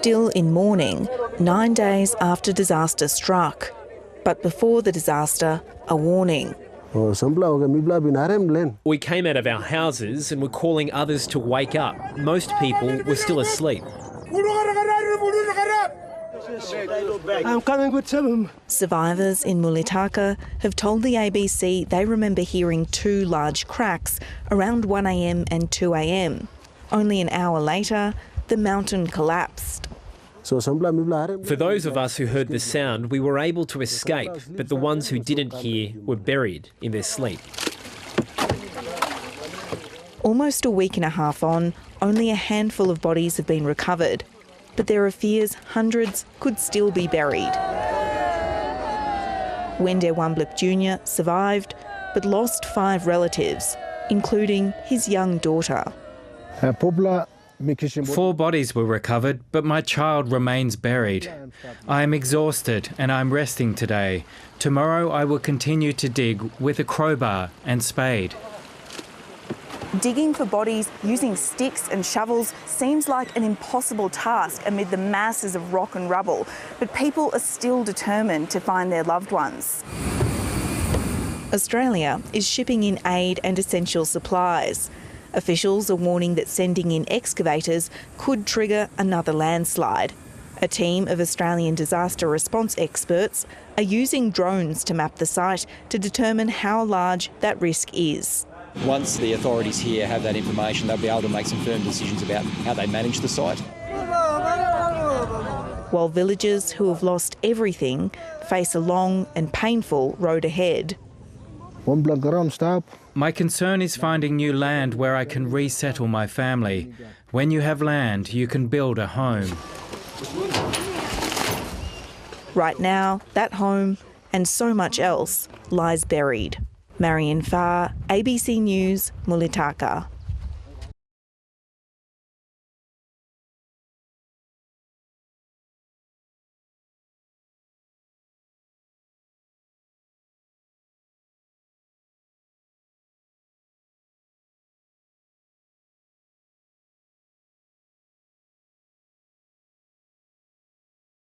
still in mourning 9 days after disaster struck. But before the disaster, a warning. We came out of our houses and were calling others to wake up. Most people were still asleep. I'm coming with some. Survivors in Mulitaka have told the ABC they remember hearing two large cracks around 1 a.m. and 2 a.m. Only an hour later, the mountain collapsed. For those of us who heard the sound, we were able to escape, but the ones who didn't hear were buried in their sleep. Almost a week and a half on, only a handful of bodies have been recovered, but there are fears hundreds could still be buried. Wende Wamblip Jr. survived, but lost 5 relatives, including his young daughter. 4 bodies were recovered, but my child remains buried. I am exhausted and I'm resting today. Tomorrow I will continue to dig with a crowbar and spade. Digging for bodies using sticks and shovels seems like an impossible task amid the masses of rock and rubble, but people are still determined to find their loved ones. Australia is shipping in aid and essential supplies. Officials are warning that sending in excavators could trigger another landslide. A team of Australian disaster response experts are using drones to map the site to determine how large that risk is. Once the authorities here have that information, they'll be able to make some firm decisions about how they manage the site. While villagers who have lost everything face a long and painful road ahead. My concern is finding new land where I can resettle my family. When you have land, you can build a home. Right now, that home and so much else lies buried. Marian Farr, ABC News, Mulitaka.